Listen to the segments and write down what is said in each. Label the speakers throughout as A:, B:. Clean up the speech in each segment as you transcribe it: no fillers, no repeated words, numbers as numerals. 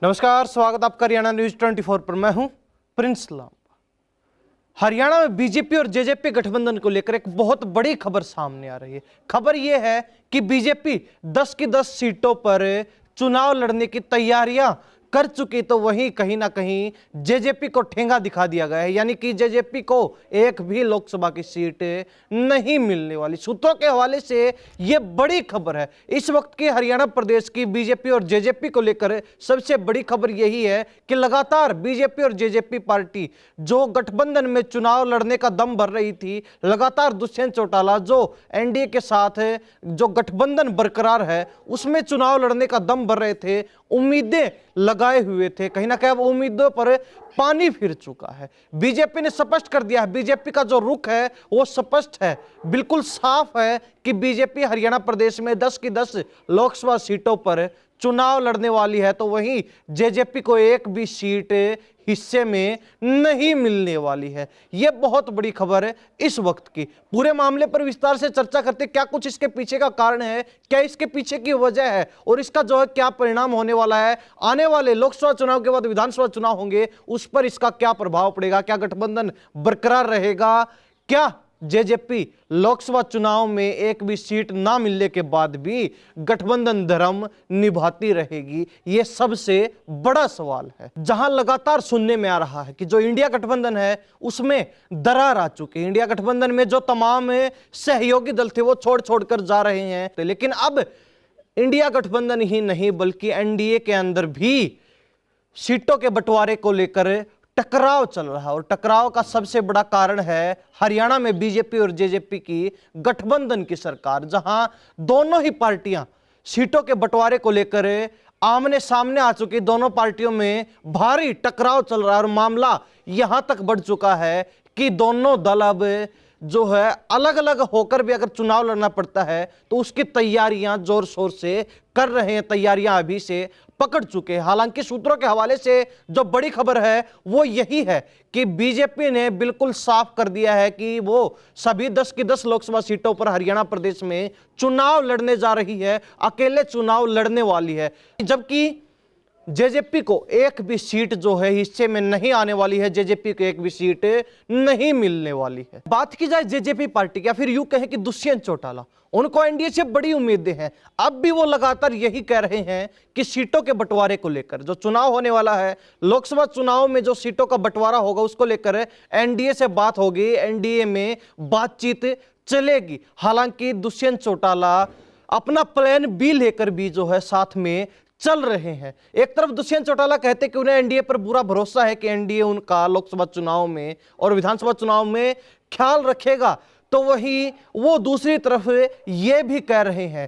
A: नमस्कार, स्वागत आपका हरियाणा न्यूज 24 पर। मैं हूं प्रिंस लांबा। हरियाणा में बीजेपी और जेजेपी गठबंधन को लेकर एक बहुत बड़ी खबर सामने आ रही है। खबर यह है कि बीजेपी 10 की 10 सीटों पर चुनाव लड़ने की तैयारियां कर चुकी, तो वहीं कहीं ना कहीं जेजेपी को ठेंगा दिखा दिया गया है, यानी कि जेजेपी को एक भी लोकसभा की सीट नहीं मिलने वाली। सूत्रों के हवाले से यह बड़ी खबर है। इस वक्त की हरियाणा प्रदेश की बीजेपी और जेजेपी को लेकर सबसे बड़ी खबर यही है कि लगातार बीजेपी और जेजेपी पार्टी जो गठबंधन में चुनाव लड़ने का दम भर रही थी, लगातार दुष्यंत चौटाला जो एनडीए के साथ जो गठबंधन बरकरार है उसमें चुनाव लड़ने का दम भर रहे थे, उम्मीदें लगाए हुए थे, कहीं ना कहीं अब उम्मीदों पर पानी फिर चुका है। बीजेपी ने स्पष्ट कर दिया है, बीजेपी का जो रुख है वो स्पष्ट है, बिल्कुल साफ है कि बीजेपी हरियाणा प्रदेश में 10 की 10 लोकसभा सीटों पर चुनाव लड़ने वाली है, तो वहीं जेजेपी को एक भी सीट हिस्से में नहीं मिलने वाली है। यह बहुत बड़ी खबर है इस वक्त की। पूरे मामले पर विस्तार से चर्चा करते, क्या कुछ इसके पीछे का कारण है, क्या इसके पीछे की वजह है और इसका जो है क्या परिणाम होने वाला है, आने वाले लोकसभा चुनाव के बाद विधानसभा चुनाव होंगे उस पर इसका क्या प्रभाव पड़ेगा, क्या गठबंधन बरकरार रहेगा, क्या जेजेपी लोकसभा चुनाव में एक भी सीट ना मिलने के बाद भी गठबंधन धर्म निभाती रहेगी, यह सबसे बड़ा सवाल है। जहां लगातार सुनने में आ रहा है कि जो इंडिया गठबंधन है उसमें दरार आ चुकी है, इंडिया गठबंधन में जो तमाम सहयोगी दल थे वो छोड़ छोड़कर जा रहे हैं, लेकिन अब इंडिया गठबंधन ही नहीं बल्कि एनडीए के अंदर भी सीटों के बंटवारे को लेकर टकराव चल रहा है। और टकराव का सबसे बड़ा कारण है हरियाणा में बीजेपी और जेजेपी की गठबंधन की सरकार, जहां दोनों ही पार्टियां सीटों के बंटवारे को लेकर आमने सामने आ चुकी। दोनों पार्टियों में भारी टकराव चल रहा है और मामला यहां तक बढ़ चुका है कि दोनों दल अब जो है अलग अलग होकर भी अगर चुनाव लड़ना पड़ता है तो उसकी तैयारियां जोर शोर से कर रहे हैं, तैयारियां अभी से पकड़ चुके हैं। हालांकि सूत्रों के हवाले से जो बड़ी खबर है वो यही है कि बीजेपी ने बिल्कुल साफ कर दिया है कि वो सभी 10 की 10 लोकसभा सीटों पर हरियाणा प्रदेश में चुनाव लड़ने जा रही है, अकेले चुनाव लड़ने वाली है, जबकि जेजेपी को एक भी सीट जो है हिस्से में नहीं आने वाली है, जेजेपी को एक भी सीट नहीं मिलने वाली है। बात की जाए जेजेपी पार्टी की, फिर यूं कहें कि दुष्यंत चौटाला, उनको एनडीए से बड़ी उम्मीदें हैं। अब भी वो लगातार यही कह रहे हैं कि सीटों के बंटवारे को लेकर जो चुनाव होने वाला है, लोकसभा चुनाव में जो सीटों का बंटवारा होगा उसको लेकर एनडीए से बात होगी, एनडीए में बातचीत चलेगी। हालांकि दुष्यंत चौटाला अपना प्लान बी लेकर भी जो है साथ में चल रहे हैं। एक तरफ दुष्यंत चौटाला कहते कि उन्हें एनडीए पर पूरा भरोसा है कि एनडीए उनका लोकसभा चुनाव में और विधानसभा चुनाव में ख्याल रखेगा, तो वहीं वो दूसरी तरफ ये भी कह रहे हैं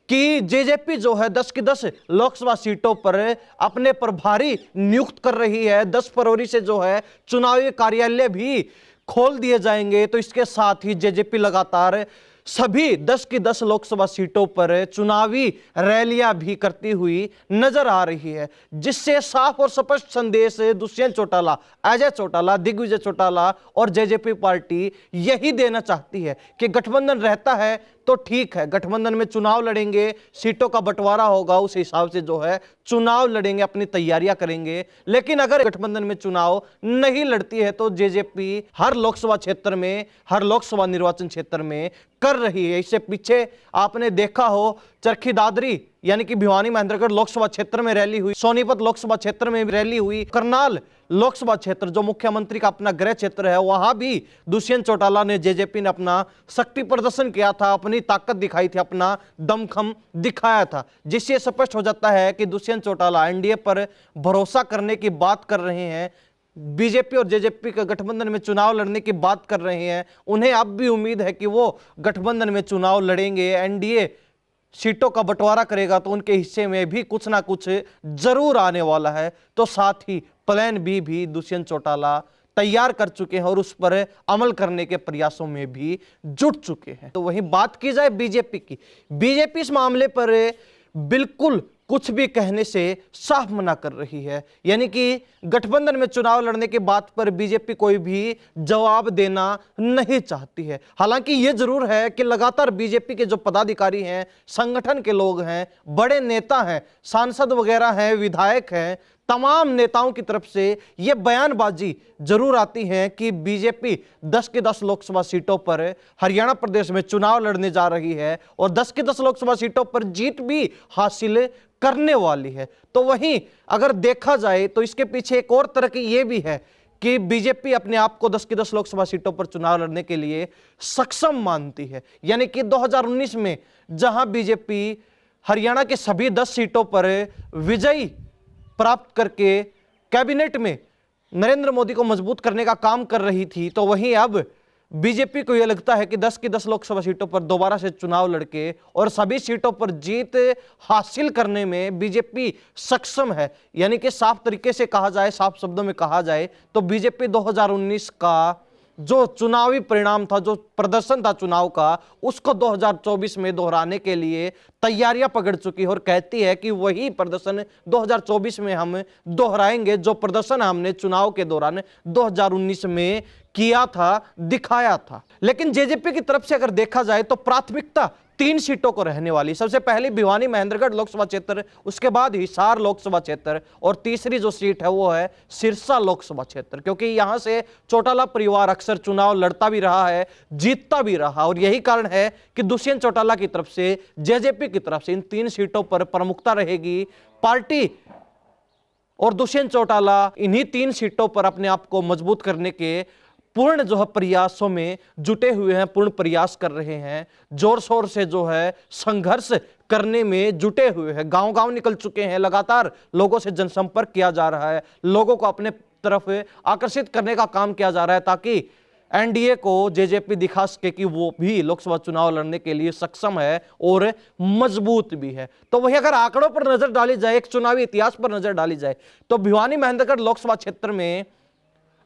A: कि जेजेपी जो है 10 की 10 लोकसभा सीटों पर अपने प्रभारी नियुक्त कर रही है। 10 फरवरी से जो है चुनावी कार्यालय भी खोल दिए जाएंगे, तो इसके साथ ही जेजेपी लगातार सभी 10 की 10 लोकसभा सीटों पर चुनावी रैलियां भी करती हुई नजर आ रही है, जिससे साफ और स्पष्ट संदेश दुष्यंत चौटाला, अजय चौटाला, दिग्विजय चौटाला और जेजेपी पार्टी यही देना चाहती है कि गठबंधन रहता है तो ठीक है, गठबंधन में चुनाव लड़ेंगे, सीटों का बंटवारा होगा, उस हिसाब से जो है चुनाव लड़ेंगे, अपनी तैयारियां करेंगे। लेकिन अगर गठबंधन में चुनाव नहीं लड़ती है तो जेजेपी हर लोकसभा क्षेत्र में, हर लोकसभा निर्वाचन क्षेत्र में कर रही है। इससे पीछे आपने देखा हो चरखी दादरी यानी कि भिवानी महेंद्रगढ़ लोकसभा क्षेत्र में रैली हुई, सोनीपत लोकसभा क्षेत्र में भी रैली हुई, करनाल लोकसभा क्षेत्र जो मुख्यमंत्री का अपना गृह क्षेत्र है वहां भी दुष्यंत चौटाला ने, जेजेपी ने अपना शक्ति प्रदर्शन किया था, अपनी ताकत दिखाई थी, अपना दमखम दिखाया था, जिससे स्पष्ट हो जाता है कि दुष्यंत चौटाला एनडीए पर भरोसा करने की बात कर रहे हैं, बीजेपी और जेजेपी का गठबंधन में चुनाव लड़ने की बात कर रहे हैं। उन्हें अब भी उम्मीद है कि वो गठबंधन में चुनाव लड़ेंगे, एनडीए सीटों का बंटवारा करेगा तो उनके हिस्से में भी कुछ ना कुछ जरूर आने वाला है। तो साथ ही प्लान बी भी दुष्यंत चौटाला तैयार कर चुके हैं और उस पर अमल करने के प्रयासों में भी जुट चुके हैं। तो वहीं बात की जाए बीजेपी की, बीजेपी इस मामले पर बिल्कुल कुछ भी कहने से साफ मना कर रही है, यानी कि गठबंधन में चुनाव लड़ने की बात पर बीजेपी कोई भी जवाब देना नहीं चाहती है। हालांकि यह जरूर है कि लगातार बीजेपी के जो पदाधिकारी हैं, संगठन के लोग हैं, बड़े नेता हैं, सांसद वगैरह हैं, विधायक हैं, तमाम नेताओं की तरफ से यह बयानबाजी जरूर आती है कि बीजेपी 10 की 10 लोकसभा सीटों पर हरियाणा प्रदेश में चुनाव लड़ने जा रही है और 10 की 10 लोकसभा सीटों पर जीत भी हासिल करने वाली है। तो वहीं अगर देखा जाए तो इसके पीछे एक और तरह की यह भी है कि बीजेपी अपने आप को 10 की 10 लोकसभा सीटों पर चुनाव लड़ने के लिए सक्षम मानती है। यानी कि 2019 में जहां बीजेपी हरियाणा के सभी 10 सीटों पर विजयी प्राप्त करके कैबिनेट में नरेंद्र मोदी को मजबूत करने का काम कर रही थी, तो वहीं अब बीजेपी को यह लगता है कि 10 की 10 लोकसभा सीटों पर दोबारा से चुनाव लड़के और सभी सीटों पर जीत हासिल करने में बीजेपी सक्षम है। यानी कि साफ तरीके से कहा जाए, साफ शब्दों में कहा जाए तो बीजेपी 2019 का जो चुनावी परिणाम था, जो प्रदर्शन था चुनाव का, उसको 2024 में दोहराने के लिए तैयारियां पकड़ चुकी है और कहती है कि वही प्रदर्शन 2024 में हम दोहराएंगे जो प्रदर्शन हमने चुनाव के दौरान 2019 में किया था, दिखाया था। लेकिन जेजेपी की तरफ से अगर देखा जाए तो प्राथमिकता 3 सीटों को रहने वाली। सबसे पहले भिवानी महेंद्रगढ़ लोकसभा क्षेत्र, उसके बाद हिसार लोकसभा क्षेत्र और तीसरी जो सीट है वो है सिरसा लोकसभा क्षेत्र, क्योंकि यहां से चौटाला परिवार अक्सर चुनाव लड़ता भी रहा है, जीतता भी रहा और यही कारण है कि दुष्यंत चौटाला की तरफ से, जेजेपी की तरफ से इन 3 सीटों पर प्रमुखता रहेगी। पार्टी और दुष्यंत चौटाला इन्हीं 3 सीटों पर अपने आप को मजबूत करने के पूर्ण जो है प्रयासों में जुटे हुए हैं, पूर्ण प्रयास कर रहे हैं, जोर शोर से जो है संघर्ष करने में जुटे हुए हैं, गांव-गांव निकल चुके हैं, लगातार लोगों से जनसंपर्क किया जा रहा है, लोगों को अपने तरफ आकर्षित करने का काम किया जा रहा है ताकि एनडीए को जेजेपी दिखा सके कि वो भी लोकसभा चुनाव लड़ने के लिए सक्षम है और मजबूत भी है। तो वही अगर आंकड़ों पर नजर डाली जाए, एक चुनावी इतिहास पर नजर डाली जाए तो भिवानी महेंद्रगढ़ लोकसभा क्षेत्र में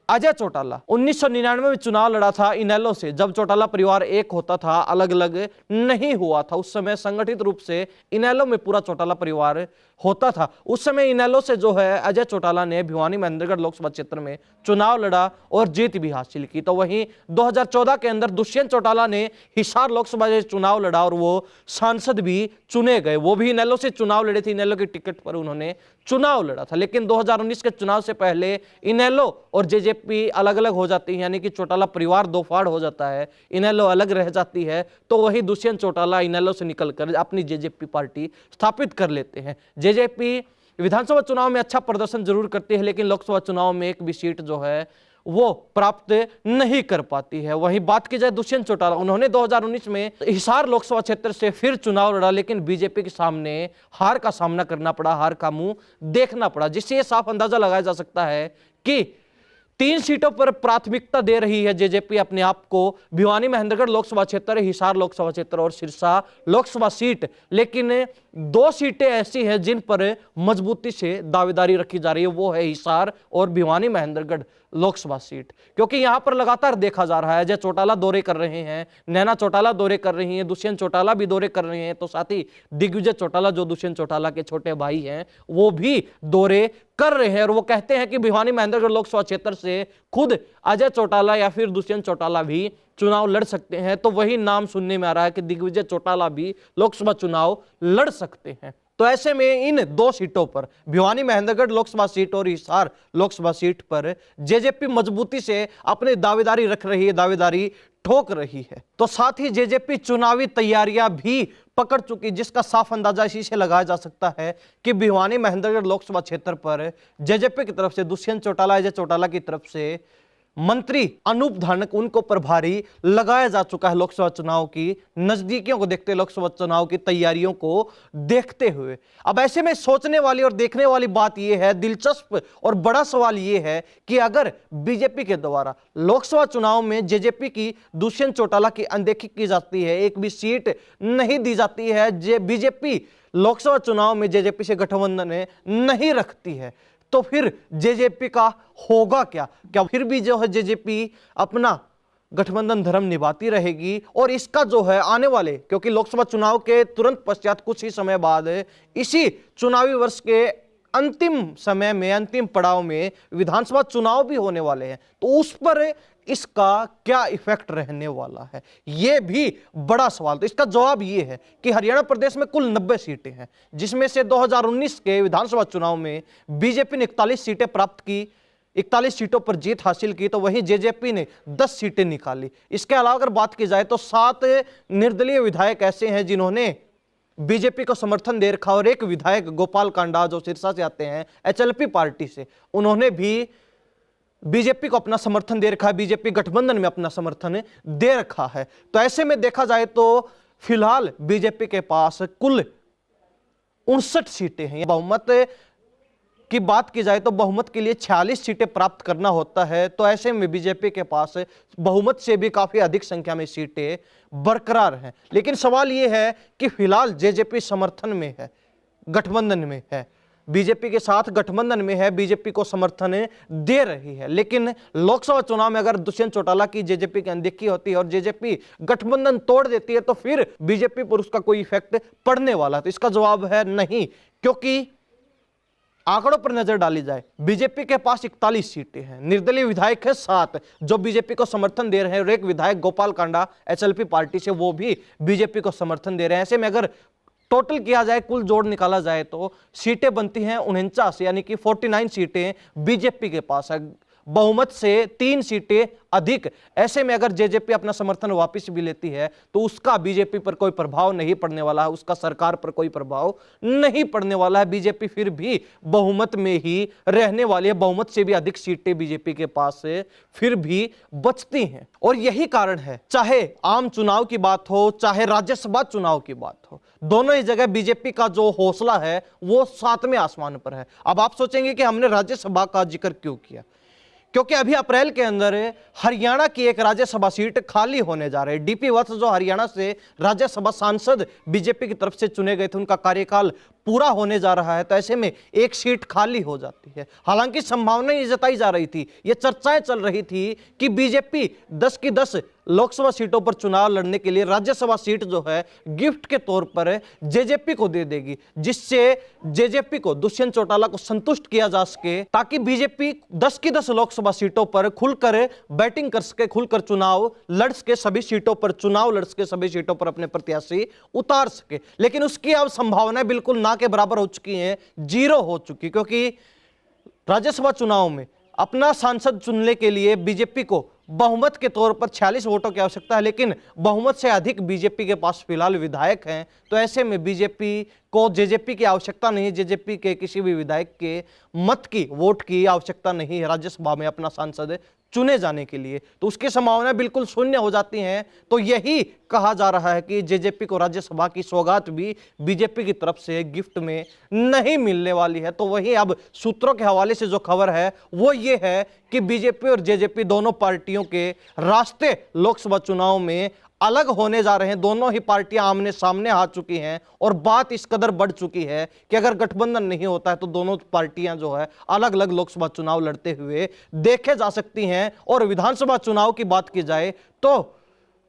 A: अजय चौटाला 1999 में चुनाव लड़ा था इनेलो से, जब चौटाला परिवार एक होता था, अलग अलग नहीं हुआ था। उस समय संगठित रूप से इनेलो में पूरा चौटाला परिवार होता था। उस समय इनेलो से जो है अजय चौटाला ने भिवानी महेंद्रगढ़ लोकसभा क्षेत्र में चुनाव लड़ा और जीत भी हासिल की। तो वहीं 2014 के अंदर दुष्यंत चौटाला ने हिसार लोकसभा से चुनाव लड़ा और वो सांसद भी चुने गए। वो भी इनेलो से चुनाव लड़े थे, इनेलो की टिकट पर उन्होंने चुनाव लड़ा था। लेकिन 2019 के चुनाव से पहले इनेलो और जेजेपी अलग अलग हो जाती है, यानी कि चौटाला परिवार दो फाड़ हो जाता है, इनेलो अलग रह जाती है। तो वही दुष्यंत चौटाला इनेलो से निकलकर अपनी जेजेपी पार्टी स्थापित कर लेते हैं। जेजेपी विधानसभा चुनाव में अच्छा प्रदर्शन जरूर करती है, लेकिन लोकसभा चुनाव में एक भी सीट जो है वो प्राप्त नहीं कर पाती है। वहीं बात की जाए दुष्यंत चौटाला, उन्होंने 2019 में हिसार लोकसभा क्षेत्र से फिर चुनाव लड़ा, लेकिन बीजेपी के सामने हार का सामना करना पड़ा, हार का मुंह देखना पड़ा, जिससे यह साफ अंदाजा लगाया जा सकता है कि 3 सीटों पर प्राथमिकता दे रही है जेजेपी अपने आप को, भिवानी महेंद्रगढ़ लोकसभा क्षेत्र, हिसार लोकसभा क्षेत्र और सिरसा लोकसभा सीट। लेकिन 2 सीटें ऐसी हैं जिन पर मजबूती से दावेदारी रखी जा रही है, वो है हिसार और भिवानी महेंद्रगढ़ लोकसभा सीट, क्योंकि यहां पर लगातार देखा जा रहा है अजय चौटाला दौरे कर रहे हैं, नैना चौटाला दौरे कर रही हैं, दुष्यंत चौटाला भी दौरे कर रहे हैं, तो साथ ही दिग्विजय चौटाला जो दुष्यंत चौटाला के छोटे भाई हैं वो भी दौरे कर रहे हैं। और वो कहते हैं कि भिवानी महेंद्रगढ़ लोकसभा क्षेत्र से खुद अजय चौटाला या फिर दुष्यंत चौटाला भी चुनाव लड़ सकते हैं। तो वही नाम सुनने में आ रहा है कि दिग्विजय चौटाला भी लोकसभा चुनाव लड़ सकते हैं। तो ऐसे में इन 2 सीटों पर, भिवानी महेंद्रगढ़ लोकसभा सीट और हिसार लोकसभा सीट पर जेजेपी मजबूती से अपनी दावेदारी रख रही है, दावेदारी ठोक रही है। तो साथ ही जेजेपी चुनावी तैयारियां भी पकड़ चुकी, जिसका साफ अंदाजा इसी से लगाया जा सकता है कि भिवानी महेंद्रगढ़ लोकसभा क्षेत्र पर जेजेपी की तरफ से दुष्यंत चौटाला, अजय चौटाला की तरफ से मंत्री अनूप धानक, उनको प्रभारी लगाया जा चुका है लोकसभा चुनाव की नजदीकियों को देखते, लोकसभा चुनाव की तैयारियों को देखते हुए। अब ऐसे में सोचने वाली और देखने वाली बात यह है, दिलचस्प और बड़ा सवाल यह है कि अगर बीजेपी के द्वारा लोकसभा चुनाव में जेजेपी की दुष्यंत चौटाला की अनदेखी की जाती है, एक भी सीट नहीं दी जाती है, बीजेपी लोकसभा चुनाव में जेजेपी से गठबंधन नहीं रखती है, तो फिर जेजेपी का होगा क्या? क्या फिर भी जो है जेजेपी अपना गठबंधन धर्म निभाती रहेगी? और इसका जो है आने वाले, क्योंकि लोकसभा चुनाव के तुरंत पश्चात कुछ ही समय बाद इसी चुनावी वर्ष के अंतिम समय में, अंतिम पड़ाव में विधानसभा चुनाव भी होने वाले हैं, तो उस पर इसका क्या इफेक्ट रहने वाला है, यह भी बड़ा सवाल। तो इसका जवाब यह है कि हरियाणा प्रदेश में कुल 90 सीटें हैं, जिसमें से 2019 के विधानसभा चुनाव में बीजेपी ने 41 सीटें प्राप्त की, 41 सीटों पर जीत हासिल की, तो वहीं जेजेपी ने 10 सीटें निकाली। इसके अलावा अगर बात की जाए तो 7 निर्दलीय विधायक ऐसे हैं जिन्होंने बीजेपी को समर्थन दे रखा, और एक विधायक गोपाल कांडा जो सिरसा से आते हैं एचएलपी पार्टी से, उन्होंने भी बीजेपी को अपना समर्थन दे रखा है, बीजेपी गठबंधन में अपना समर्थन दे रखा है। तो ऐसे में देखा जाए तो फिलहाल बीजेपी के पास कुल 59 सीटें हैं। बहुमत की बात की जाए तो बहुमत के लिए 46 सीटें प्राप्त करना होता है, तो ऐसे में बीजेपी के पास बहुमत से भी काफी अधिक संख्या में सीटें बरकरार हैं। लेकिन सवाल यह है कि फिलहाल जेजेपी समर्थन में है, गठबंधन में है, बीजेपी के साथ गठबंधन में है, बीजेपी को समर्थन दे रही है। लेकिन लोकसभा चुनाव में अगर दुष्यंत चौटाला की जेजेपी की अनदेखी होती है और जेजेपी गठबंधन तोड़ देती है, तो फिर बीजेपी पर उसका कोई इफेक्ट पड़ने वाला है। तो इसका जवाब है नहीं, क्योंकि आंकड़ों पर नजर डाली जाए, बीजेपी के पास 41 सीटें हैं, निर्दलीय विधायक है 7 जो बीजेपी को समर्थन दे रहे हैं, और एक विधायक गोपाल कांडा एचएलपी पार्टी से, वो भी बीजेपी को समर्थन दे रहे हैं। ऐसे में अगर टोटल किया जाए, कुल जोड़ निकाला जाए, तो सीटें बनती हैं 49, यानी कि 49 सीटें बीजेपी के पास है, बहुमत से 3 सीटें अधिक। ऐसे में अगर जेजेपी अपना समर्थन वापस भी लेती है तो उसका बीजेपी पर कोई प्रभाव नहीं पड़ने वाला है, उसका सरकार पर कोई प्रभाव नहीं पड़ने वाला है। बीजेपी फिर भी बहुमत में ही रहने वाली है, बहुमत से भी अधिक सीटें बीजेपी के पास से फिर भी बचती हैं। और यही कारण है, चाहे आम चुनाव की बात हो, चाहे राज्यसभा चुनाव की बात हो, दोनों ही जगह बीजेपी का जो हौसला है वो 7वें आसमान पर है। अब आप सोचेंगे कि हमने राज्यसभा का जिक्र क्यों किया, क्योंकि अभी अप्रैल के अंदर हरियाणा की एक राज्यसभा सीट खाली होने जा रही है। डीपी वत्स जो हरियाणा से राज्यसभा सांसद बीजेपी की तरफ से चुने गए थे, उनका कार्यकाल पूरा होने जा रहा है, तो ऐसे में एक सीट खाली हो जाती है। हालांकि संभावना ये जताई जा रही थी, ये चर्चाएं चल रही थी कि बीजेपी 10 की 10 लोकसभा सीटों पर चुनाव लड़ने के लिए राज्यसभा सीट जो है गिफ्ट के तौर पर जेजेपी को दे देगी, जिससे जेजेपी को, दुष्यंत चौटाला को संतुष्ट किया जा सके, ताकि बीजेपी 10 की 10 लोकसभा सीटों पर खुलकर बैटिंग कर सके, खुलकर चुनाव लड़ सके, सभी सीटों पर चुनाव लड़ सके, सभी सीटों पर अपने प्रत्याशी उतार सके। लेकिन उसकी अब संभावनाएं बिल्कुल ना के बराबर हो चुकी हैं, 0 हो चुकी, क्योंकि राज्यसभा चुनाव में अपना सांसद चुनने के लिए बीजेपी को बहुमत के तौर पर 46 वोटों की आवश्यकता है, लेकिन बहुमत से अधिक बीजेपी के पास फिलहाल विधायक हैं। तो ऐसे में बीजेपी को जेजेपी की आवश्यकता नहीं है, जेजेपी के किसी भी विधायक के मत की, वोट की आवश्यकता नहीं है राज्यसभा में अपना सांसद चुने जाने के लिए, तो उसकी संभावना बिल्कुल शून्य हो जाती हैं। तो यही कहा जा रहा है कि जेजेपी को राज्यसभा की सौगात भी बीजेपी की तरफ से गिफ्ट में नहीं मिलने वाली है। तो वही अब सूत्रों के हवाले से जो खबर है वो ये है कि बीजेपी और जेजेपी दोनों पार्टियों के रास्ते लोकसभा चुनाव में अलग होने जा रहे हैं। दोनों ही पार्टियां आमने सामने आ चुकी हैं, और बात इस कदर बढ़ चुकी है कि अगर गठबंधन नहीं होता है तो दोनों पार्टियां जो है अलग अलग लोकसभा चुनाव लड़ते हुए देखे जा सकती हैं। और विधानसभा चुनाव की बात की जाए तो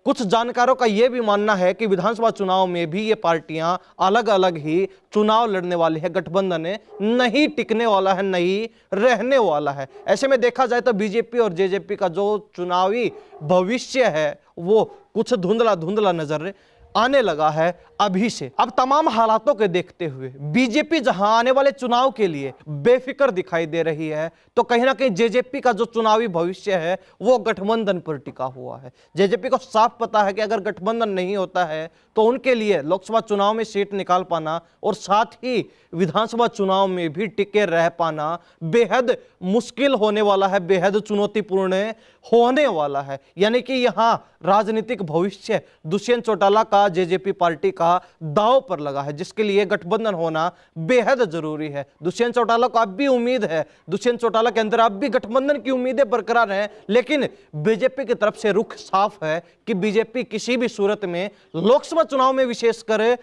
A: कुछ जानकारों का यह भी मानना है कि विधानसभा चुनाव में भी ये पार्टियां अलग अलग ही चुनाव लड़ने वाली है, गठबंधन नहीं टिकने वाला है, नहीं रहने वाला है। ऐसे में देखा जाए तो बीजेपी और जेजेपी का जो चुनावी भविष्य है वो कुछ धुंधला धुंधला नजर आने लगा है अभी से। अब तमाम हालातों के देखते हुए बीजेपी जहां आने वाले चुनाव के लिए बेफिक्र दिखाई दे रही है, तो कहीं ना कहीं जेजेपी का जो चुनावी भविष्य है वो गठबंधन पर टिका हुआ है। जेजेपी को साफ पता है कि अगर गठबंधन नहीं होता है तो उनके लिए लोकसभा चुनाव में सीट निकाल पाना और साथ ही विधानसभा चुनाव में भी टिके रह पाना बेहद मुश्किल होने वाला है, बेहद चुनौतीपूर्ण होने वाला है। यानी कि यहां राजनीतिक भविष्य दुष्यंत चौटाला का, जेजेपी पार्टी का दांव पर लगा है, जिसके लिए गठबंधन होना बेहद जरूरी है। दुष्यंत चौटाला को अब भी उम्मीद है, दुष्यंत चौटाला के अंदर अब भी गठबंधन की उम्मीदें बरकरार हैं, लेकिन बीजेपी की तरफ से रुख साफ है कि बीजेपी किसी भी सूरत में लोकसभा चुनाव में विशेषकर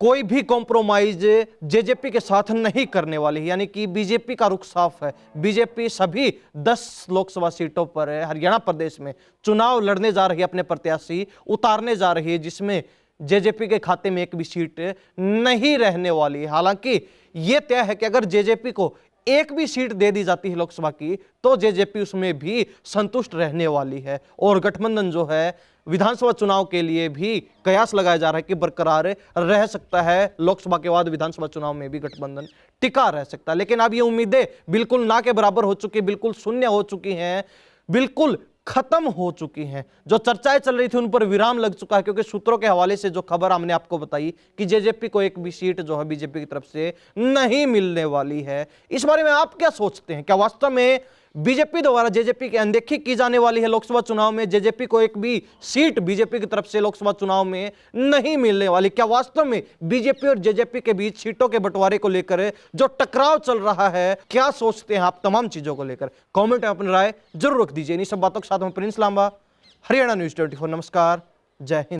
A: कोई भी कॉम्प्रोमाइज जेजेपी के साथ नहीं करने वाली। यानी कि बीजेपी का रुख साफ है, बीजेपी सभी 10 लोकसभा सीटों पर हरियाणा प्रदेश में चुनाव लड़ने जा रही है, अपने प्रत्याशी उतारने जा रही है, जिसमें जेजेपी के खाते में एक भी सीट नहीं रहने वाली है। हालांकि यह तय है कि अगर जेजेपी को एक भी सीट दे दी जाती है लोकसभा की तो जेजेपी उसमें भी संतुष्ट रहने वाली है और गठबंधन जो है विधानसभा चुनाव के लिए भी कयास लगाया जा रहा है कि बरकरार रह सकता है। लोकसभा के बाद विधानसभा चुनाव में भी गठबंधन टिका रह सकता है। लेकिन अब ये उम्मीदें बिल्कुल ना के बराबर हो चुकी, बिल्कुल शून्य हो चुकी हैं, बिल्कुल खत्म हो चुकी हैं। जो चर्चाएं चल रही थी उन पर विराम लग चुका है, क्योंकि सूत्रों के हवाले से जो खबर हमने आपको बताई कि जेजेपी को एक भी सीट जो है बीजेपी की तरफ से नहीं मिलने वाली है। इस बारे में आप क्या सोचते हैं? क्या वास्तव में बीजेपी द्वारा जेजेपी की अनदेखी की जाने वाली है लोकसभा चुनाव में? जेजेपी को एक भी सीट बीजेपी की तरफ से लोकसभा चुनाव में नहीं मिलने वाली? क्या वास्तव में बीजेपी और जेजेपी के बीच सीटों के बंटवारे को लेकर जो टकराव चल रहा है, क्या सोचते हैं आप तमाम चीजों को लेकर? कमेंट में अपनी राय जरूर रख दीजिए। इन सब बातों के साथ मैं प्रिंस लांबा, हरियाणा न्यूज 24। नमस्कार, जय हिंद।